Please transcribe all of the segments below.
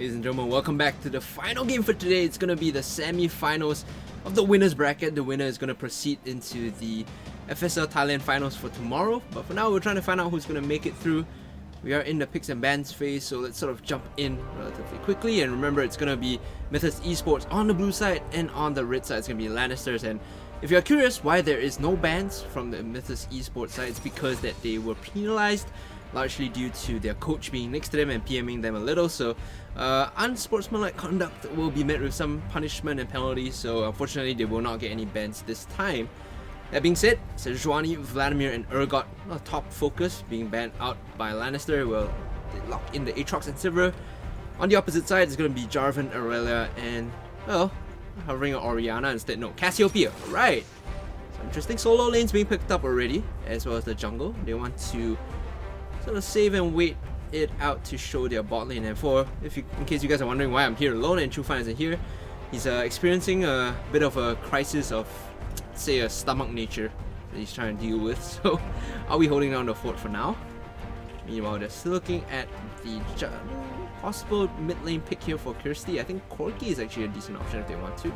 Ladies and gentlemen, welcome back to the final game for today. It's going to be the semi-finals of the winners bracket. The winner is going to proceed into the FSL Thailand finals for tomorrow. But for now, we're trying to find out who's going to make it through. We are in the picks and bans phase, so let's sort of jump in relatively quickly. And remember, it's going to be Mythus Esports on the blue side, and on the red side, it's going to be Lannisters. And if you're curious why there is no bans from the Mythus Esports side, it's because that they were penalized largely due to their coach being next to them and PMing them a little. So unsportsmanlike conduct will be met with some punishment and penalties, so unfortunately they will not get any bans this time. That being said, Sejuani, Vladimir and Urgot, top focus, being banned out by Lannister. Well, they lock in the Aatrox and Sivir. On the opposite side, it's going to be Jarvan, Aurelia and, well, hovering on Orianna instead. No, Cassiopeia. Right. So interesting solo lanes being picked up already, as well as the jungle. They want to sort of save and wait it out to show their bot lane. And in case you guys are wondering why I'm here alone and Chufan isn't here, he's experiencing a bit of a crisis of, say, a stomach nature that he's trying to deal with. So are we holding down the fort for now? Meanwhile, they're still looking at the possible mid lane pick here for Kirsty. I think Corki is actually a decent option if they want to.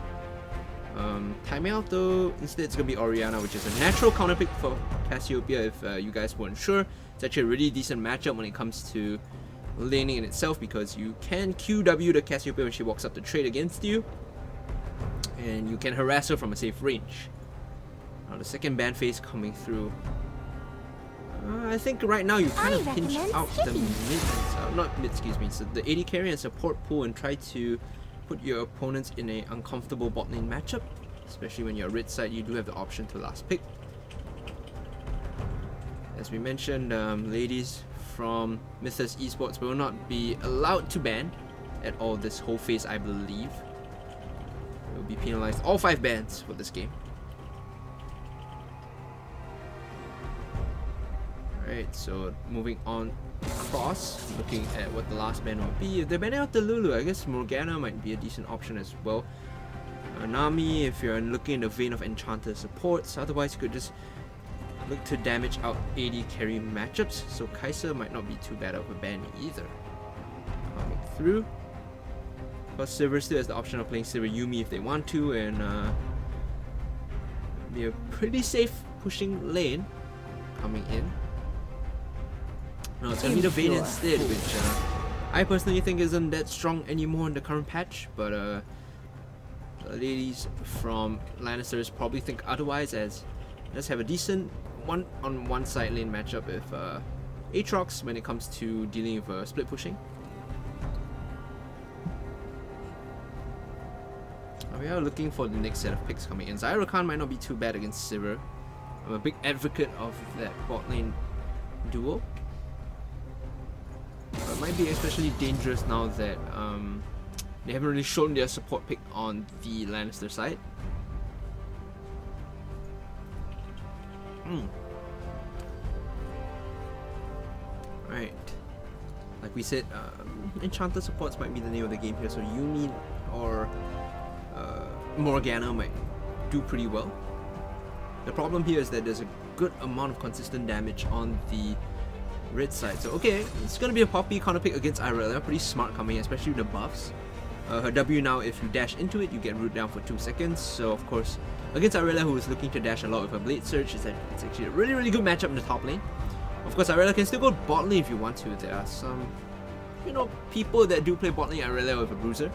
Timing out though, instead it's going to be Orianna, which is a natural counter pick for Cassiopeia if you guys weren't sure. It's actually a really decent matchup when it comes to laning in itself, because you can QW the Cassiopeia when she walks up the trade against you, and you can harass her from a safe range. Now the second ban phase coming through. I think right now you kind of pinch out the so the AD carry and support pool, and try to put your opponents in an uncomfortable bot lane matchup, especially when you're red side. You do have the option to last pick. As we mentioned, ladies from Mythus Esports will not be allowed to ban at all this whole phase, I believe. They will be penalized. All 5 bans for this game. Alright, so moving on across, looking at what the last ban will be. If they're banning out the Lulu, I guess Morgana might be a decent option as well. Nami, if you're looking in the vein of Enchanter supports. Otherwise, you could just look to damage out AD carry matchups, so Kai'Sa might not be too bad of a ban either. Coming through. But Sivir still has the option of playing Sivir Yuumi if they want to, and be a pretty safe pushing lane coming in. No, it's gonna be the Vayne instead, which I personally think isn't that strong anymore in the current patch, but the ladies from Lannisters probably think otherwise, as let's have a decent one-on-one side lane matchup with Aatrox when it comes to dealing with split pushing. We are looking for the next set of picks coming in. Zyra Khan might not be too bad against Sivir. I'm a big advocate of that bot lane duo. But it might be especially dangerous now that they haven't really shown their support pick on the Lannister side. Right, like we said, Enchanter supports might be the name of the game here, so Yuumi or Morgana might do pretty well. The problem here is that there's a good amount of consistent damage on the red side. So okay, it's gonna be a Poppy counter pick against Aurelia. Pretty smart coming, especially with the buffs. Her W now, if you dash into it, you get root down for 2 seconds. So of course, against Aurelia, who is looking to dash a lot with her Blade Surge, it's actually a really good matchup in the top lane. Of course, Aurelia can still go bot lane if you want to. There are some, people that do play bot lane Aurelia with a Bruiser.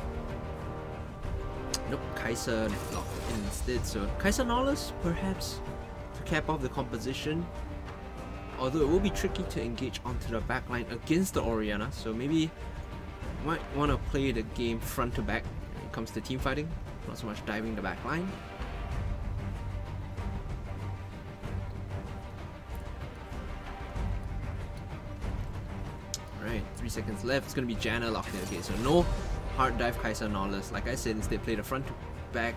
Nope, Kai'Sa locked in instead. So Kai'Sa Nautilus, perhaps, to cap off the composition. Although it will be tricky to engage onto the backline against the Orianna, so maybe you might want to play the game front to back when it comes to team fighting, not so much diving the backline. Alright, 3 seconds left. It's going to be Janna locked in. Okay, so no hard dive Kai'Sa Nautilus. Like I said, instead play the front to back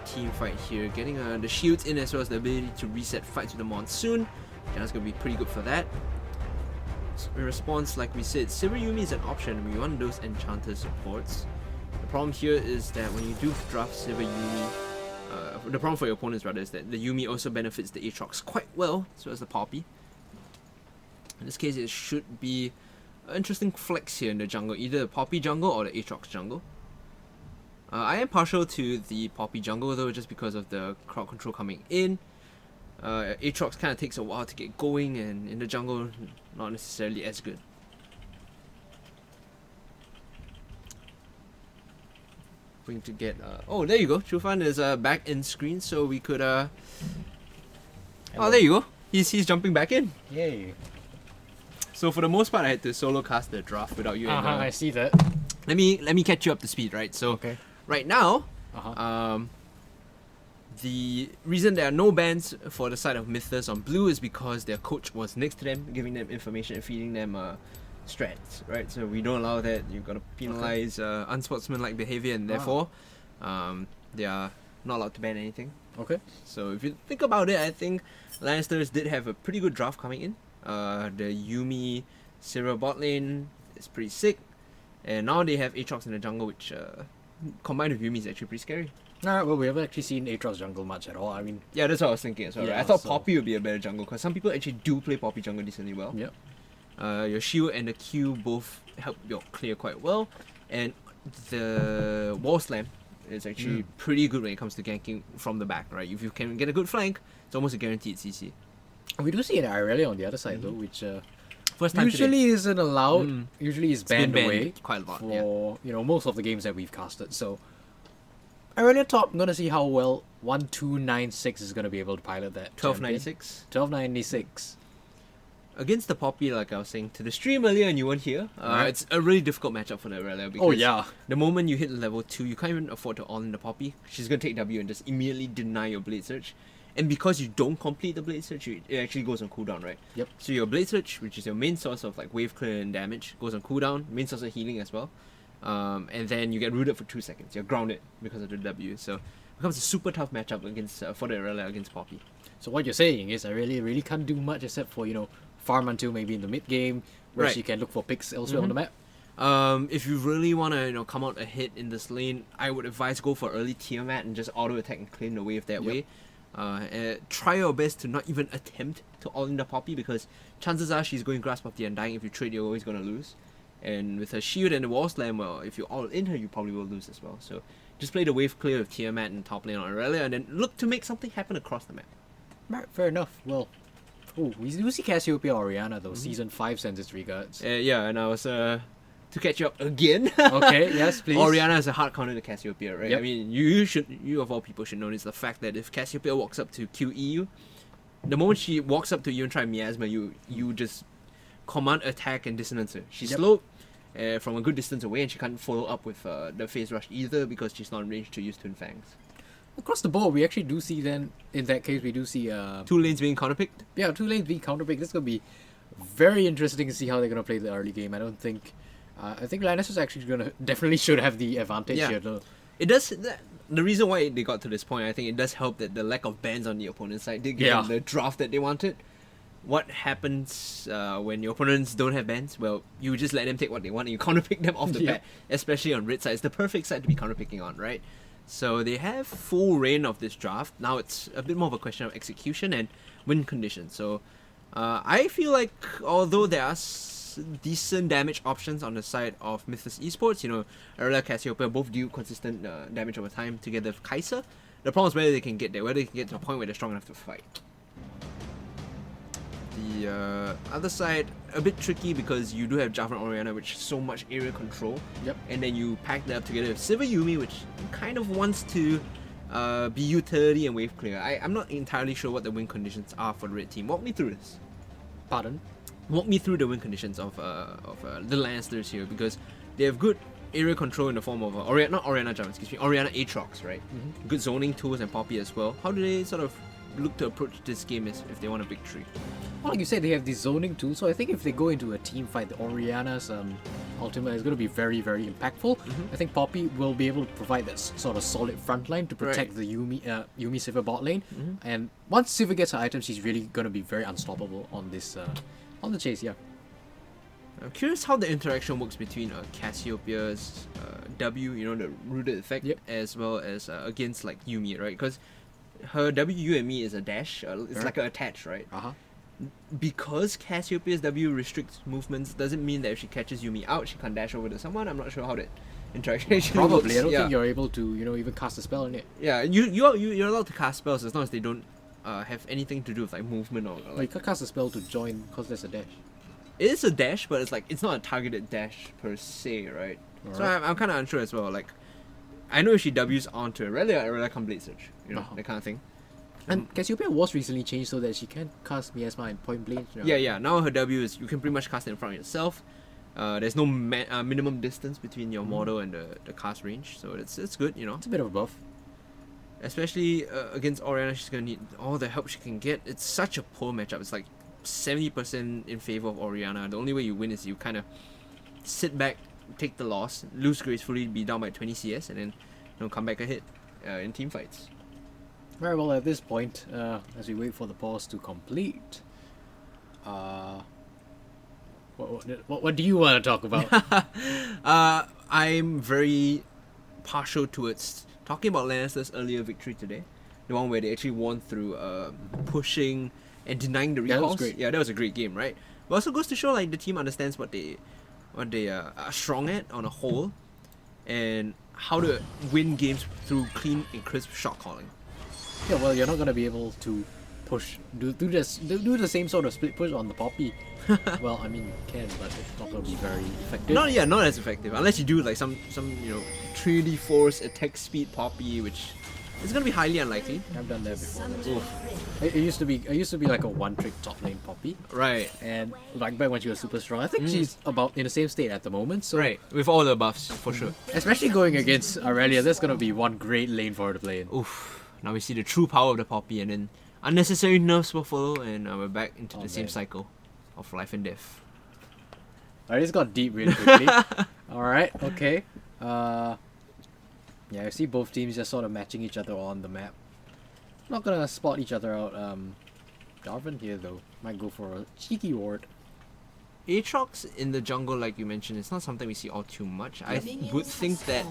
team fight here, getting the shields in as well as the ability to reset fights with the Monsoon. Janna's going to be pretty good for that. So in response, like we said, Sivir Yuumi is an option. We want those Enchanter supports. The problem here is that when you do draft Sivir Yuumi, the problem for your opponents rather is that the Yuumi also benefits the Aatrox quite well, so as the Poppy. In this case, it should be interesting flex here in the jungle, either the Poppy jungle or the Aatrox jungle. I am partial to the Poppy jungle though, just because of the crowd control coming in. Aatrox kind of takes a while to get going, and in the jungle, not necessarily as good. Going to get oh, there you go. Chufan is back in screen, so we could oh, there you go. He's jumping back in. Yay. So for the most part, I had to solo cast the draft without you. I see that. Let me catch you up to speed, right? So Okay. right now, the reason there are no bans for the side of Mythus on blue is because their coach was next to them, giving them information and feeding them strats, right? So we don't allow that. You've got to penalize unsportsmanlike behavior, and therefore they are not allowed to ban anything. Okay. So if you think about it, I think Lannisters did have a pretty good draft coming in. The Yuumi Sivir bot lane is pretty sick, and now they have Aatrox in the jungle, which combined with Yuumi is actually pretty scary. Alright, well, we haven't actually seen Aatrox jungle much at all. I mean, yeah, that's what I was thinking as well. Yeah, right? I thought so- Poppy would be a better jungle because some people actually do play Poppy jungle decently well. yep. Your shield and the Q both help your clear quite well, and the wall slam is actually pretty good when it comes to ganking from the back, right? If you can get a good flank, it's almost a guaranteed CC. We do see an Irelia on the other side though, which First time today. usually isn't allowed. Usually is It's been banned away quite a lot. for most of the games that we've casted. So Irelia top, I'm gonna see how well 1296 is gonna be able to pilot that. 1296 1296. against the Poppy, like I was saying to the stream earlier, and you weren't here. Right. It's a really difficult matchup for the Aurelia because Oh yeah. the moment you hit level 2, you can't even afford to all-in the Poppy. She's gonna take W and just immediately deny your Blade Search. And because you don't complete the Blade Search, it actually goes on cooldown, right? Yep. So your Blade Search, which is your main source of like wave clear and damage, goes on cooldown, main source of healing as well. And then you get rooted for 2 seconds. You're grounded because of the W. So it becomes a super tough matchup against for the Aurelia against Poppy. So what you're saying is I really can't do much except for farm until maybe in the mid game where Right. she can look for picks elsewhere on the map. If you really want to come out ahead in this lane, I would advise go for early Tiamat and just auto attack and clean the wave that way. Try your best to not even attempt to all in the Poppy because chances are she's going Grasp of the Undying. If you trade, you're always going to lose. And with her shield and the wall slam, well, if you all in her, you probably will lose as well. So just play the wave clear with Tiamat and top lane on Aurelia, and then look to make something happen across the map. Right, fair enough. Well, we do see Cassiopeia Orianna though. Season 5 sends its regards. Yeah, and I was to catch you up again. Okay, yes, please. Orianna is a hard counter to Cassiopeia, right? Yep. I mean, you of all people should notice the fact that if Cassiopeia walks up to QE you, the moment she walks up to you and try miasma, you just command attack and dissonance her. She's slowed from a good distance away, and she can't follow up with the phase rush either because she's not in range to use Twin Fangs. Across the board, we actually do see then, in that case, we do see 2 lanes being counterpicked. yeah, 2 lanes being counterpicked. This is going to be very interesting to see how they're going to play the early game. I think Lannister's actually definitely should have the advantage Yeah. here though. It does. The reason why they got to this point, I think it does help that the lack of bans on the opponent's side did give them the draft that they wanted. What happens when your opponents don't have bans? Well, you just let them take what they want and you counterpick them off the bat, especially on red side. It's the perfect side to be counterpicking on, right? So they have full reign of this draft. Now it's a bit more of a question of execution and win conditions. So I feel like although there are decent damage options on the side of Mythus Esports, Aurelia, Cassiopeia both do consistent damage over time together with Kai'Sa. The problem is whether they can get there, whether they can get to a point where they're strong enough to fight. The other side, a bit tricky because you do have Java and Orianna, which is so much area control. Yep. And then you pack that up together with Sivir Yuumi, which kind of wants to be utility and wave clear. I'm not entirely sure what the win conditions are for the red team. Walk me through this. Pardon? Walk me through the win conditions of the Lannisters here, because they have good area control in the form of Orianna Aatrox, right? Good zoning tools and Poppy as well. How do they sort of look to approach this game if they want a victory? Well, like you said, they have the zoning too, so I think if they go into a team fight, the Orianna's ultimate is going to be very, very impactful. I think Poppy will be able to provide that sort of solid front line to protect the Yuumi Sivir bot lane. And once Sivir gets her items, she's really going to be very unstoppable on this on the chase. Yeah. I'm curious how the interaction works between Cassiopeia's W, the rooted effect, as well as against like Yuumi, right? Because her W, you and me is a dash. It's like an attach, right? because Cassiopeia's W restricts movements doesn't mean that if she catches Yuumi out, she can't dash over to someone. I'm not sure how that interaction actually Probably. works. I don't Yeah. think you're able to, even cast a spell on it. Yeah, you're allowed to cast spells as long as they don't have anything to do with like movement or Like, you like. can't cast a spell to join because there's a dash. It is a dash, but it's not a targeted dash per se, right? So Alright. I'm kind of unsure as well. Like, I know if she W's onto Aurelia, Aurelia can blade search, Uh-huh. that kind of thing. And Cassiopeia was recently changed so that she can cast Miasma in point blank. Yeah. Now her W is you can pretty much cast it in front of yourself. There's no minimum distance between your model and the cast range, so it's good, It's a bit of a buff. Especially against Orianna, she's gonna need all the help she can get. It's such a poor matchup. It's like 70% in favor of Orianna. The only way you win is you kind of sit back, take the loss, lose gracefully, be down by 20 CS, and then come back ahead in team fights. Very well, at this point, as we wait for the pause to complete, what do you want to talk about? I'm very partial towards talking about Lannister's earlier victory today, the one where they actually won through pushing and denying the Yeah, that was recalls. great. Yeah, that was a great game, right? But also goes to show like the team understands what they are strong at on a whole, and how to win games through clean and crisp shot calling. Yeah, well, you're not gonna be able to do the same sort of split push on the Poppy. Well, I mean, you can, but it's not gonna be very effective. Not as effective unless you do like some 3D force attack speed Poppy, which is gonna be highly unlikely. I've done that before. Oof. It used to be like a one-trick top lane Poppy, Right. and like back when she was super strong. I think she's about in the same state at the moment. So Right, with all the buffs for sure. especially going against Aurelia, that's gonna be one great lane for her to play in. Oof. Now we see the true power of the Poppy, and then unnecessary nerfs will follow, and we're back into the same man. cycle of life and death. I just got deep really quickly. Alright, okay. Yeah, I see both teams just sort of matching each other on the map. Not gonna spot each other out. Jarvan here though might go for a cheeky ward. Aatrox in the jungle, like you mentioned, it's not something we see all too much. I would think that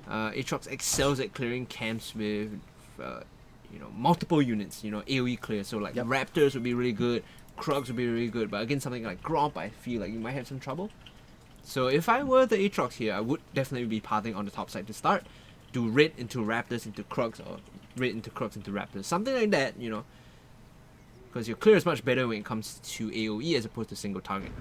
Aatrox excels at clearing camps with multiple units, AoE clear. So like Yep. Raptors would be really good, Krugs would be really good, but against something like Gromp, I feel like you might have some trouble. So if I were the Aatrox here, I would definitely be pathing on the top side to start. Do Red into Raptors into Krugs, or Red into Krugs into Raptors. Something like that, because your clear is much better when it comes to AoE as opposed to single target.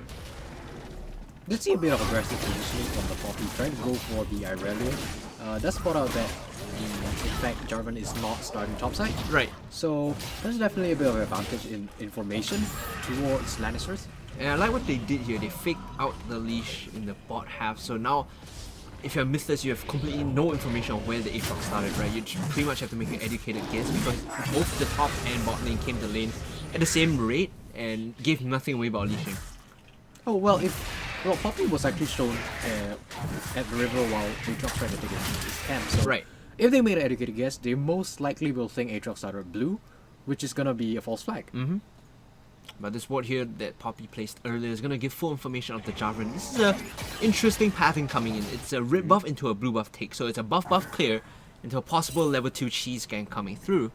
Did see a bit of aggressive positioning from the Poppy, trying to go for the Irelia. Does spot out that in fact Jarvan is not starting topside. Right. So there's definitely a bit of an advantage in information towards Lannisters. And I like what they did here. They faked out the leash in the bot half. So now, if you're Mythus, you have completely no information on where the Aatrox started, right? You pretty much have to make an educated guess because both the top and bot lane came to lane at the same rate and gave nothing away about leashing. Oh well, Poppy was actually shown at the river while Aatrox tried to take his camp. So Right. if they made an educated guess, they most likely will think Aatrox started blue, which is gonna be a false flag. Mm-hmm. But this ward here that Poppy placed earlier is going to give full information of the Jarvan. This is a interesting pathing coming in. It's a red buff into a blue buff take. So it's a buff clear into a possible level 2 cheese gang coming through.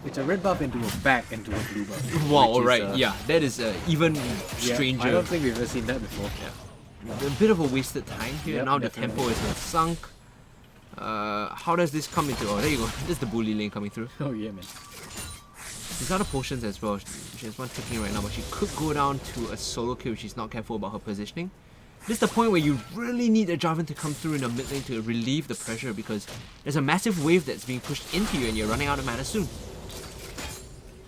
It's a red buff into a back into a blue buff. Wow, which is, alright. Yeah, that is even yeah, stranger. I don't think we've ever seen that before. A bit of a wasted time here. Yep, Now the definitely. tempo has been sunk. How does this come into... Oh, there you go. This is the bully lane coming through. Oh yeah, man. She's out of potions as well. She has one ticking right now, but she could go down to a solo kill if she's not careful about her positioning. This is the point where you really need a Jarvan to come through in the mid lane to relieve the pressure because there's a massive wave that's being pushed into you and you're running out of mana soon.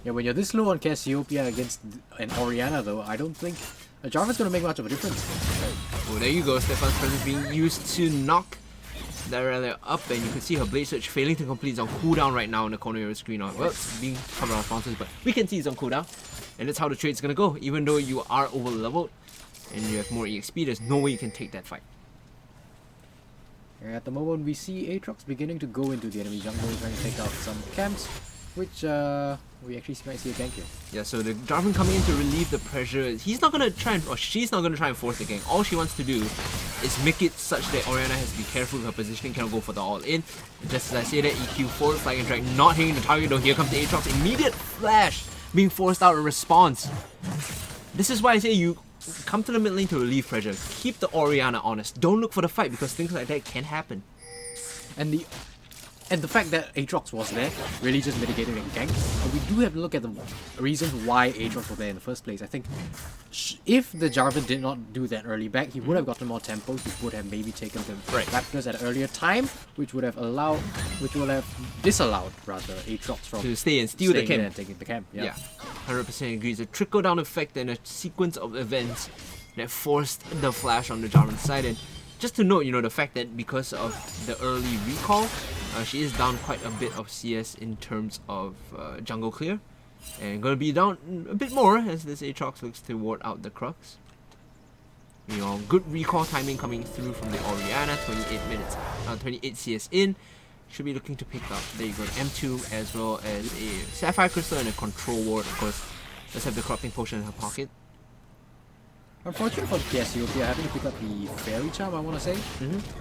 Yeah, when you're this low on Cassiopeia against an Orianna though, I don't think a Jarvan's gonna make much of a difference. Oh, there you go. Stefan's presence being used to knock the Aurelia up, and you can see her blade search failing to complete. It's on cooldown right now in the corner of your screen. Well, it's being covered on responses, but we can see it's on cooldown. And that's how the trade's gonna go. Even though you are over leveled and you have more EXP, there's no way you can take that fight. At the moment, we see Aatrox beginning to go into the enemy jungle, trying to take out some camps, which we actually might see a gank here. Yeah, so the Jarvan coming in to relieve the pressure. He's not gonna try and, or she's not gonna try and force the gank. All she wants to do is make it such that Orianna has to be careful with her positioning, cannot go for the all-in. Just as I say that, EQ forward flag and drag not hitting the target though. Here comes the Aatrox, immediate flash being forced out in response. This is why I say you come to the mid lane to relieve pressure. Keep the Orianna honest. Don't look for the fight because things like that can happen. And the fact that Aatrox was there really just mitigated and ganked. But we do have to look at the reasons why Aatrox was there in the first place. I think if the Jarvan did not do that early back, he would have gotten more tempo. He would have maybe taken the Raptors at an earlier time, which would have disallowed rather Aatrox from to stay and steal the camp. And taking the camp. Yeah, 100% agree. It's a trickle down effect and a sequence of events that forced the flash on the Jarvan side. And just to note, you know, the fact that because of the early recall, she is down quite a bit of CS in terms of jungle clear. And gonna be down a bit more as this Aatrox looks to ward out the Crux. You know, good recall timing coming through from the Orianna, 28 CS in. Should be looking to pick up, there you go, M2 as well as a Sapphire Crystal and a Control Ward, of course. Let's have the Corrupting Potion in her pocket. Unfortunate for Cassiopeia having to pick up the Fairy Charm, I want to say.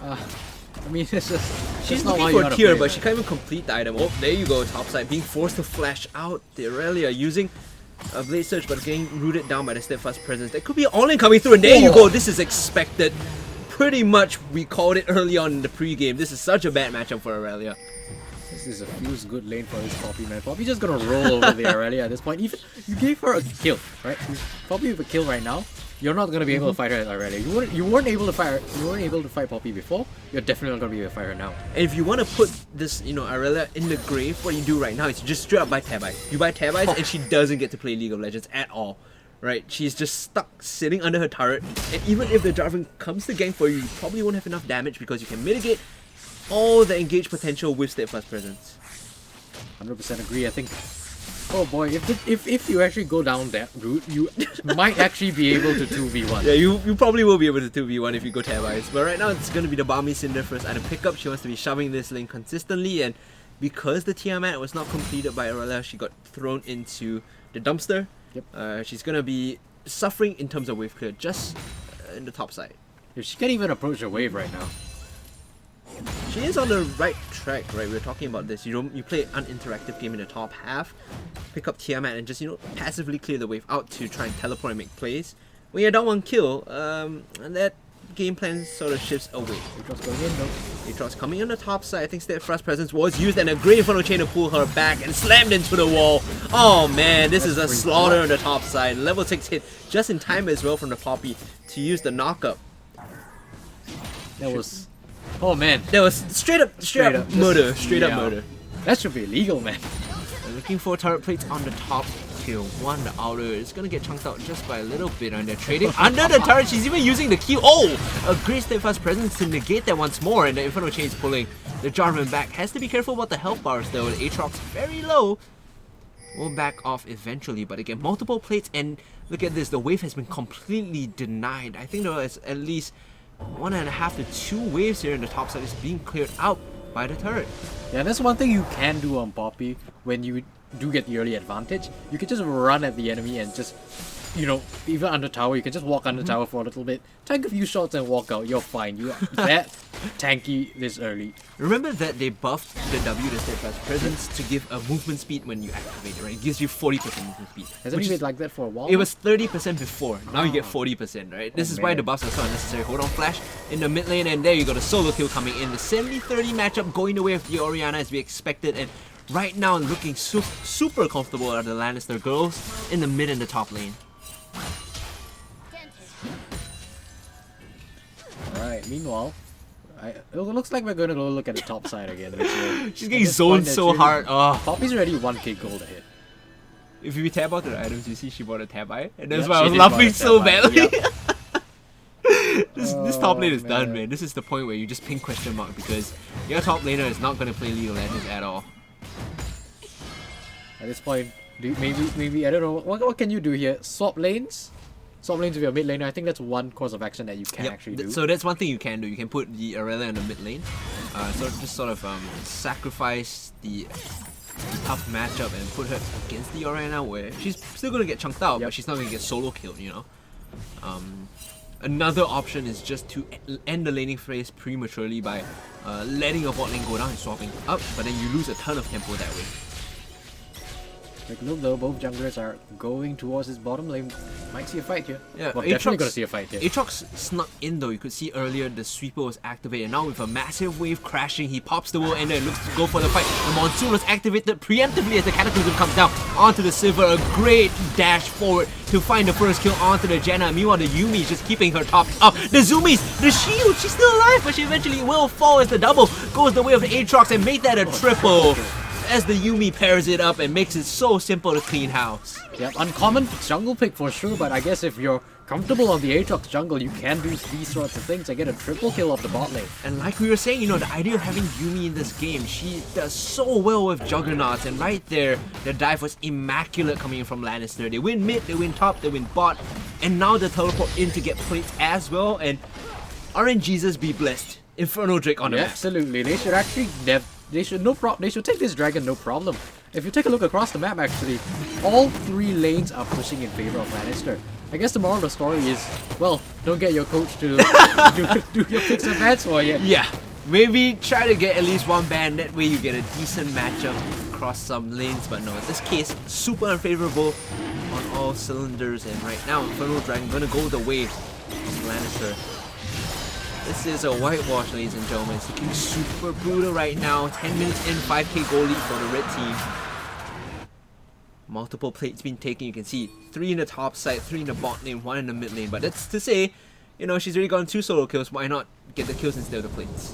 I mean, it's just... She's not looking for a cure, but right? she can't even complete the item. Oh, there you go, topside, being forced to flash out the Aurelia using a Blade Surge, but getting rooted down by the Steadfast Presence. There could be an all-in coming through, and there you go, this is expected. Pretty much, we called it early on in the pre-game. This is such a bad matchup for Aurelia. This is a feels good lane for this Poppy, man. Poppy just gonna roll over the Aurelia at this point. Even you gave her a kill, right? Poppy with a kill right now. You're not gonna be able to fight her at Aurelia. You weren't able to fight her. You weren't able to fight Poppy before. You're definitely not gonna be able to fight her now. And if you want to put this, you know, Aurelia in the grave, what you do right now is you just straight up buy Tabite. You buy Tabite and she doesn't get to play League of Legends at all. Right? She's just stuck sitting under her turret. And even if the Jarvan comes to gank for you, you probably won't have enough damage because you can mitigate all the engage potential with Steadfast Presence. 100% agree. I think. Oh boy, if you actually go down that route, you might actually be able to 2v1. Yeah, you probably will be able to 2v1 if you go Tabite. But right now it's going to be the Balmy Cinder first item pickup. She wants to be shoving this lane consistently, and because the Tiamat was not completed by Aurelia, she got thrown into the dumpster. Yep. She's going to be suffering in terms of wave clear just in the top side. If she can't even approach a wave right now. She is on the right track, right? We were talking about this. You play an uninteractive game in the top half, pick up Tiamat and just, you know, passively clear the wave out to try and teleport and make plays. When you're down one kill, and that game plan sort of shifts away. Aatrox going in though. Aatrox coming on the top side. I think Steadfast Presence was used and a great Inferno Chain to pull her back and slammed into the wall. Oh man, this is a slaughter on the top side. Level 6 hit just in time as well from the Poppy to use the knockup. That was... Oh man. That was straight up murder. Straight up murder. That should be illegal, man. And looking for turret plates on the top. Tier 1, the outer is gonna get chunked out just by a little bit, and they're trading under the turret. She's even using the Q. Oh! A great Steadfast Presence to negate that once more, and the Inferno Chain's pulling the Jarvan back. Has to be careful about the health bars though. The Aatrox very low. Will back off eventually, but again, multiple plates, and look at this. The wave has been completely denied. I think there was at least 1.5 to 2 waves here in the top side is being cleared out by the turret. Yeah, that's one thing you can do on Poppy when you do get the early advantage. You can just run at the enemy and just, you know, even under tower, you can just walk under tower for a little bit, tank a few shots and walk out. You're fine. You are that tanky this early. Remember that they buffed the W to Steadfast Presence to give a movement speed when you activate it, right? It gives you 40% movement speed. Has it been like that for a while? It was 30% before. Now you get 40%, right? This is why the buffs are so unnecessary. Hold on flash in the mid lane, and there you go, the solo kill coming in. The 70-30 matchup going away with the Orianna as we expected, and right now looking super comfortable are the Lannister girls in the mid and the top lane. Alright, meanwhile, it looks like we're going to go look at the top side again. She's getting zoned so hard. Oh. Poppy's already 1k gold ahead. If you tab out the items, you see she bought a Tabite, and that's why I was laughing so badly. This top lane is done, man. This is the point where you just ping question mark because your top laner is not going to play League of Legends at all. At this point, maybe I don't know, what can you do here? Swap lanes? Swap lanes with your mid laner. I think that's one course of action that you can actually do. So that's one thing you can do. You can put the Aurelia in the mid lane. So just sort of sacrifice the tough matchup and put her against the Orianna where she's still going to get chunked out, but she's not going to get solo killed, you know. Another option is just to end the laning phase prematurely by letting your bot lane go down and swapping up, but then you lose a ton of tempo that way. Quick look though, both junglers are going towards his bottom lane. Might see a fight here. Yeah, well, definitely gonna see a fight here. Aatrox snuck in though. You could see earlier the sweeper was activated. Now with a massive wave crashing, he pops the world ender and looks to go for the fight. The monsoon was activated preemptively as the cataclysm comes down onto the silver. A great dash forward to find the first kill onto the Janna. Meanwhile, the Yuumi is just keeping her top up. The Zoomies, the shield, she's still alive, but she eventually will fall as the double goes the way of the Aatrox and make that a triple. As the Yuumi pairs it up and makes it so simple to clean house. Yeah, uncommon jungle pick for sure, but I guess if you're comfortable on the Aatrox jungle, you can do these sorts of things and get a triple kill off the bot lane. And like we were saying, you know, the idea of having Yuumi in this game, she does so well with Juggernauts, and right there, the dive was immaculate coming in from Lannister. They win mid, they win top, they win bot, and now they teleport in to get plates as well, and RNGesus be blessed. Inferno Drake on the map. Absolutely, they should actually they should take this dragon no problem. If you take a look across the map, actually, all three lanes are pushing in favor of Lannister. I guess the moral of the story is, well, don't get your coach to do your picks and bans for you. Yeah, maybe try to get at least one ban, that way you get a decent matchup across some lanes, but no, in this case, super unfavorable on all cylinders, and right now, Inferno Dragon gonna go the way of Lannister. This is a whitewash, ladies and gentlemen. It's looking super brutal right now. 10 minutes in, 5k goal lead for the red team. Multiple plates being taken. You can see 3 in the top side, 3 in the bot lane, 1 in the mid lane. But that's to say, you know, she's already gotten 2 solo kills. Why not get the kills instead of the plates?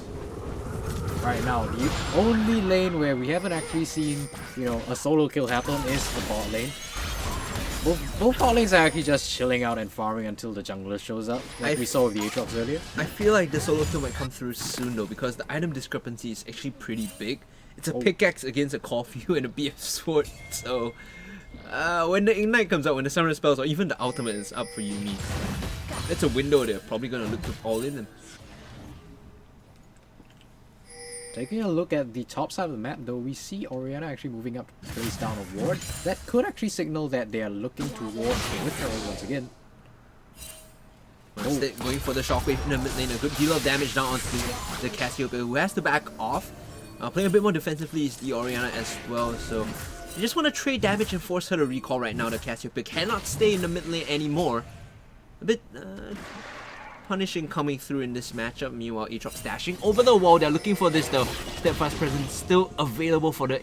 Right now, the only lane where we haven't actually seen, you know, a solo kill happen is the bot lane. Both bot lanes are actually just chilling out and farming until the jungler shows up, like we saw with the Aatrox earlier. I feel like the solo kill might come through soon though, because the item discrepancy is actually pretty big. It's a pickaxe against a Corfu and a BF sword, so when the Ignite comes out, when the Summoner spells, or even the ultimate is up for Yuumi, that's a window they're probably gonna look to fall in. And taking a look at the top side of the map though, we see Orianna actually moving up to place down a ward. That could actually signal that they are looking towards Mythus once again. Instead, going for the shockwave in the mid lane, a good deal of damage down onto the Cassiopeia, who has to back off. Playing a bit more defensively is the Orianna as well, so you just want to trade damage and force her to recall right now. The Cassiopeia cannot stay in the mid lane anymore. A bit punishing coming through in this matchup. Meanwhile, Aatrox dashing over the wall. They're looking for this though. Steadfast Presence still available for the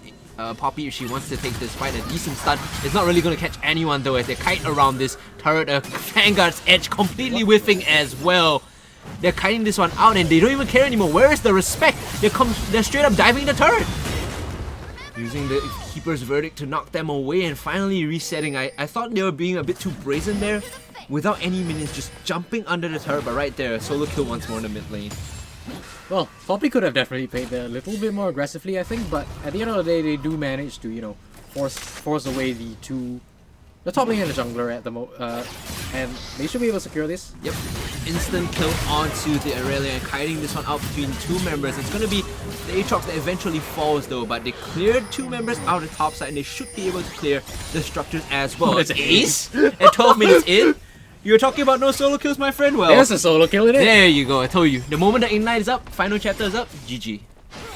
Poppy if she wants to take this fight. A decent stun. It's not really going to catch anyone though as they kite around this turret. Vanguard's edge completely whiffing as well. They're kiting this one out and they don't even care anymore. Where is the respect? They're straight up diving the turret. Using the Keeper's Verdict to knock them away and finally resetting. I thought they were being a bit too brazen there, without any minions just jumping under the turret, but right there, solo kill once more in the mid lane. Well, Poppy could have definitely played there a little bit more aggressively, I think, but at the end of the day, they do manage to, you know, force away the top lane and the jungler at the and they should be able to secure this. Yep, instant kill onto the Aurelia and kiting this one out between 2 members. It's going to be the Aatrox that eventually falls though, but they cleared 2 members out of the top side and they should be able to clear the structures as well. That's Ace at 12 minutes in. You were talking about no solo kills, my friend? Well, there's a solo kill in it. There you go, I told you. The moment the Ignite is up, final chapter is up, GG.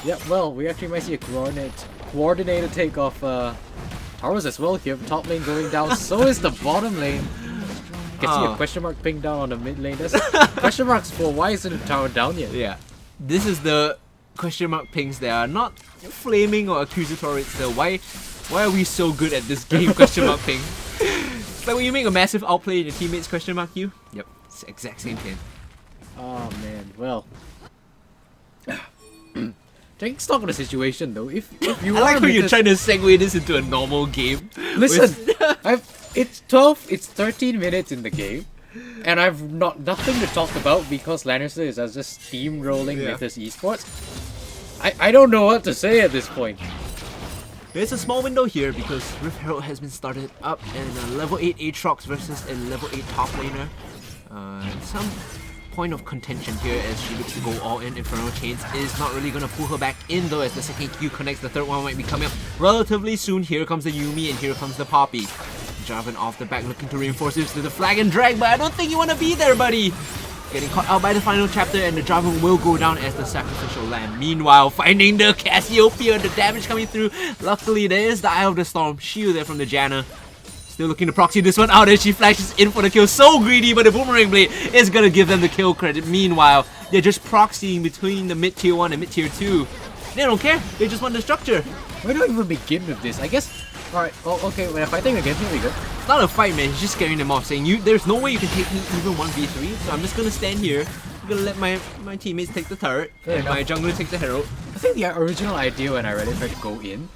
Yep, well, we actually might see a coordinated take off towers as well here. Top lane going down, so is the bottom lane. You can see a question mark ping down on the mid lane. There's question marks for why isn't the tower down yet? Yeah, this is the question mark pings that are not flaming or accusatory. It's the why are we so good at this game question mark ping. It's like when you make a massive outplay and your teammates question mark you. Yep, it's the exact same thing. Oh man, well. Taking stock of the situation though, if you I like how you're trying to segue this into a normal game. Listen, it's 13 minutes in the game, and I've nothing to talk about because Lannister is just steamrolling Mythus Esports. I don't know what to say at this point. There's a small window here because Rift Herald has been started up and a level 8 Aatrox versus a level 8 top laner. Some point of contention here as she looks to go all in. Inferno Chains is not really going to pull her back in though as the second Q connects. The third one might be coming up relatively soon. Here comes the Yuumi and here comes the Poppy. Jarvan off the back looking to reinforce this to the flag and drag, but I don't think you want to be there, buddy. getting caught out by the final chapter, and the Jarvan will go down as the sacrificial lamb. Meanwhile, finding the Cassiopeia, the damage coming through. Luckily, there is the Eye of the Storm shield there from the Janna. Still looking to proxy this one out as she flashes in for the kill. So greedy, but the Boomerang Blade is gonna give them the kill credit. Meanwhile, they're just proxying between the mid tier 1 and mid tier 2. They don't care, they just want the structure. Where do I even begin with this? I guess. Alright, oh, okay, we're fighting again, here we go. It's not a fight, man. He's just scaring them off, saying, there's no way you can take me even 1v3, so I'm just gonna stand here. I'm gonna let my teammates take the turret, and my jungler take the herald. I think the original idea when I really tried to go in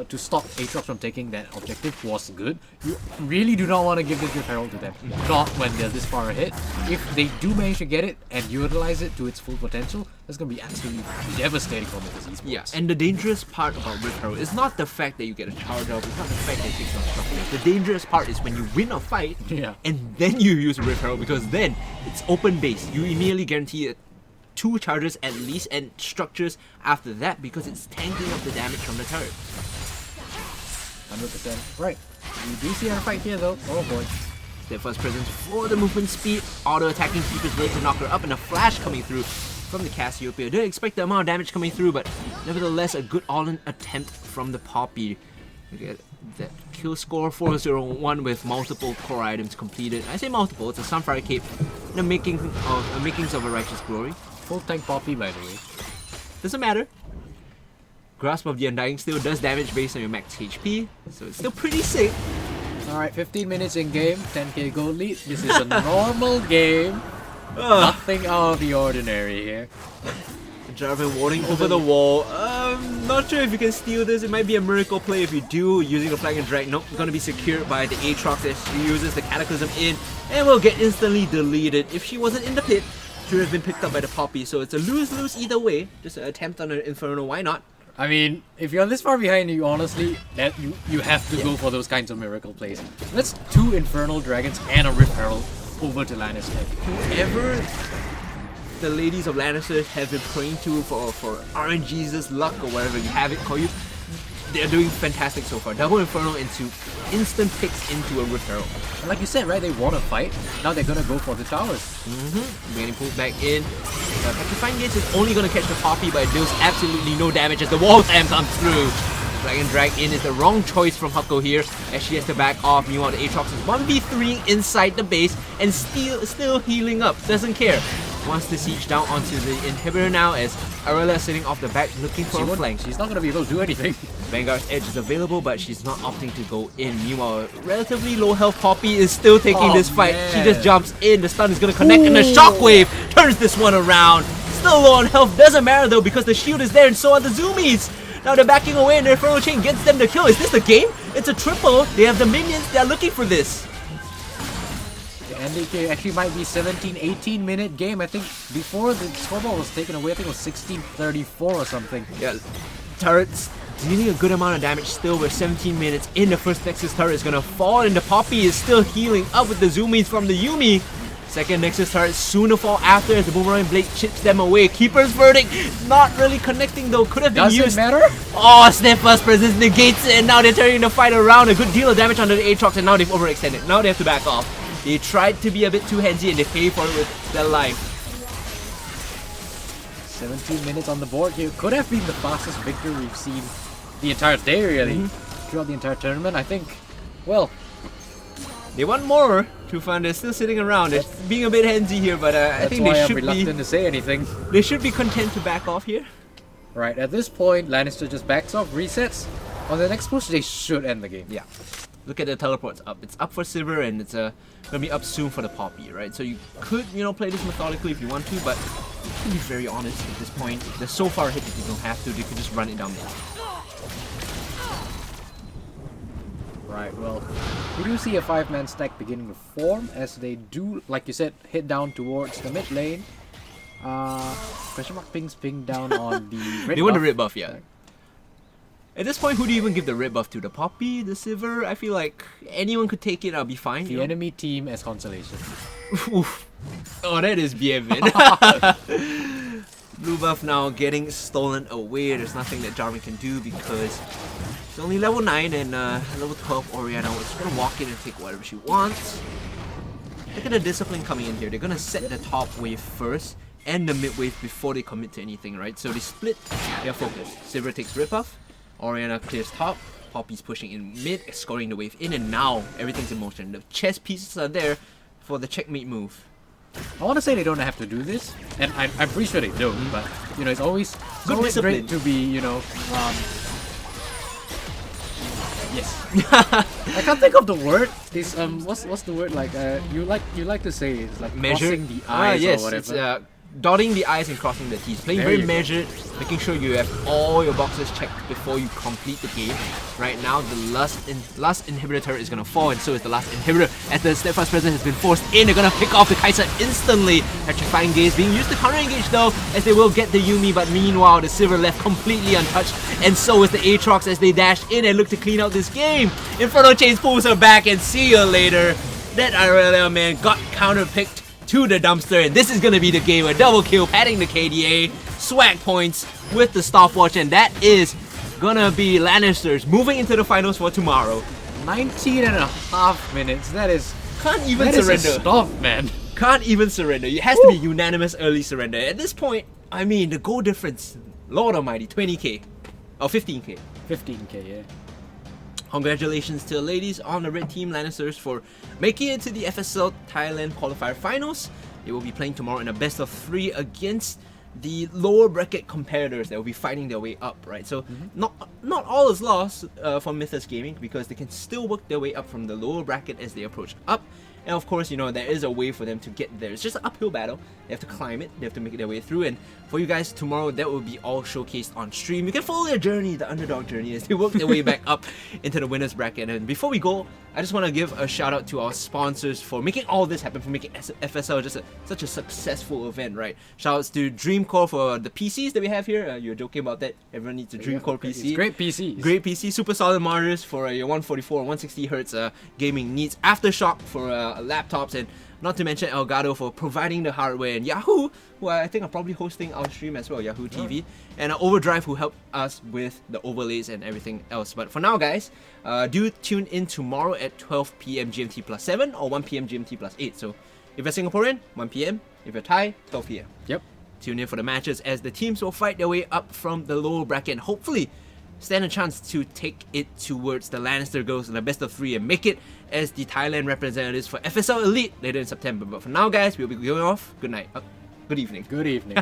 to stop Aatrox from taking that objective was good. You really do not want to give this good herald to them. Not when they're this far ahead. If they do manage to get it and utilize it to its full potential, that's going to be absolutely devastating for Mythus Esports. Yeah, and the dangerous part about Rift Herald is not the fact that you get a charge up, it's not the fact that it takes on structure. The dangerous part is when you win a fight and then you use Rift Herald, because then it's open base. You immediately guarantee 2 charges at least and structures after that, because it's tanking up the damage from the turret. 100%. Right. We do see our fight here though. Oh boy. Steadfast presence for the movement speed. Auto attacking keepers ready to knock her up, and a flash coming through from the Cassiopeia. Didn't expect the amount of damage coming through, but nevertheless a good all-in attempt from the Poppy. Look at that kill score 401 with multiple core items completed. I say multiple, it's a Sunfire Cape, the makings of a Righteous Glory. Full tank Poppy, by the way. Doesn't matter. Grasp of the Undying still does damage based on your max HP, so it's still pretty sick. Alright, 15 minutes in game, 10k gold lead. This is a normal game. Nothing out of the ordinary here. Jarvan warding over the wall. Not sure if you can steal this. It might be a miracle play if you do, using a flag and drag. Nope, gonna be secured by the Aatrox as she uses the Cataclysm in, and will get instantly deleted. If she wasn't in the pit, she would have been picked up by the Poppy, so it's a lose-lose either way. Just an attempt on an Inferno, why not? I mean, if you're this far behind, you honestly, you have to go for those kinds of miracle plays. That's 2 Infernal Dragons and a Rift Herald over to Lannister. Whoever the ladies of Lannister have been praying to for RNG's luck or whatever you have it call you, they're doing fantastic so far. Double Inferno into instant picks into a Rift Herald. Like you said, right, they want to fight. Now they're gonna go for the towers. Getting pulled back in. Petrifying Gates is only gonna catch the Poppy, but it deals absolutely no damage as the wall slam comes through. Flag and drag in is the wrong choice from Hucko here, as she has to back off. Meanwhile, the Aatrox is 1v3 inside the base and still healing up. Doesn't care. Wants to siege down onto the inhibitor now, as Arella is sitting off the back looking for a flank. She's not going to be able to do anything. Vanguard's Edge is available, but she's not opting to go in. Meanwhile, relatively low health Poppy is still taking this fight. Man. She just jumps in, the stun is going to connect, and the shockwave turns this one around. Still low on health, doesn't matter though, because the shield is there and so are the zoomies. Now they're backing away and their Inferno Chain gets them the kill. Is this the game? It's a triple. They have the minions, they're looking for this. And it actually might be 17-18 minute game. I think before the scoreboard was taken away, I think it was 16:34 or something. Yeah, turrets dealing a good amount of damage still. We're 17 minutes in. The first Nexus turret is gonna fall, and the Poppy is still healing up with the zoomies from the Yuumi. Second Nexus turret soon to fall after as the Boomerang Blade chips them away. Keeper's Verdict not really connecting though. Could have been used. Doesn't matter. Oh, Steadfast Presence negates it, and now they're turning the fight around. A good deal of damage under the Aatrox, and now they've overextended. Now they have to back off. They tried to be a bit too handsy and they pay for it with their life. 17 minutes on the board here. Could have been the fastest victory we've seen the entire day, really. Throughout the entire tournament, I think. Well, they want more. True Fun, they're still sitting around. They're being a bit handsy here, but I think they should be. That's why I'm reluctant to say anything. They should be content to back off here. Right, at this point, Lannister just backs off, resets. On the next push, they should end the game. Yeah. Look at the teleports up. It's up for Silver and it's gonna be up soon for the Poppy, right? So you could, play this methodically if you want to, but to be very honest at this point, they're so far ahead that you don't have to. They could just run it down there. Right, well, we do see a 5-man stack beginning to form as they do, like you said, head down towards the mid lane. Question mark ping down on the red They want the buff. red buff, yeah. At this point, who do you even give the red buff to? The Poppy? The Silver? I feel like anyone could take it, I'll be fine. The enemy team as consolation. Oof. Oh, that is Bienvin. Blue buff now getting stolen away. There's nothing that Jarvan can do because it's only level 9 and level 12 Orianna was just gonna walk in and take whatever she wants. look at the discipline coming in here. They're gonna set the top wave first and the mid wave before they commit to anything, right? So they split their focus. Silver takes ripoff, Orianna clears top, Poppy's pushing in mid, escorting the wave in, and now everything's in motion. The chess pieces are there for the checkmate move. I want to say they don't have to do this, and I'm pretty sure they don't, but you know, it's always discipline. great to be, you know, yes. I can't think of the word. This what's the word like? You like to say it's like crossing the eyes yes, or whatever. It's dotting the I's and crossing the T's. Playing very measured, making sure you have all your boxes checked before you complete the game. Right now, the last inhibitor turret is gonna fall, and so is the last inhibitor. As the Steadfast Presence has been forced in, they're gonna pick off the Kai'Sa instantly. Electrifying Gaze being used to counter engage though, as they will get the Yuumi, but meanwhile, the Silver left completely untouched, and so is the Aatrox as they dash in and look to clean out this game. Inferno Chains pulls her back, and see you later. That Irelia man got counter-picked to the dumpster, and this is gonna be the game. A double kill, padding the KDA, swag points with the stopwatch, and that is gonna be Lannisters moving into the finals for tomorrow. 19 and a half minutes. That is Can't even that surrender. Is a stop, man. Can't even surrender. It has to be unanimous early surrender. At this point, I mean, the goal difference, Lord Almighty, 20k or 15k. 15k, yeah. Congratulations to the ladies on the red team Lannisters for making it to the FSL Thailand qualifier finals. They will be playing tomorrow in a best of 3 against the lower bracket competitors that will be fighting their way up, right? So not all is lost for Mythus Gaming, because they can still work their way up from the lower bracket as they approach up. And of course, you know, there is a way for them to get there. It's just an uphill battle. They have to climb it. They have to make their way through. And for you guys tomorrow, that will be all showcased on stream. You can follow their journey, the underdog journey, as they work their way back up into the winners bracket. And before we go, I just want to give a shout out to our sponsors for making all this happen, for making FSL just such a successful event, right? Shout outs to Dreamcore for the PCs that we have here. You're joking about that. Everyone needs a Dreamcore PC. It's great PCs. Great PC. Super solid monitors for your 144 160 hertz gaming needs. Aftershock for laptops, and not to mention Elgato for providing the hardware, and Yahoo, who I think are probably hosting our stream as well, Yahoo TV, and Overdrive, who helped us with the overlays and everything else. But for now, guys, do tune in tomorrow at 12 p.m. GMT plus 7 or 1 p.m. GMT plus 8. So if you're Singaporean, 1 p.m. If you're Thai, 12 p.m. Yep. Tune in for the matches as the teams will fight their way up from the lower bracket and hopefully stand a chance to take it towards the Lannister girls in the best of 3 and make it as the Thailand representatives for FSL Elite later in September. But for now, guys, we'll be going off. Good night. Good evening. Good evening.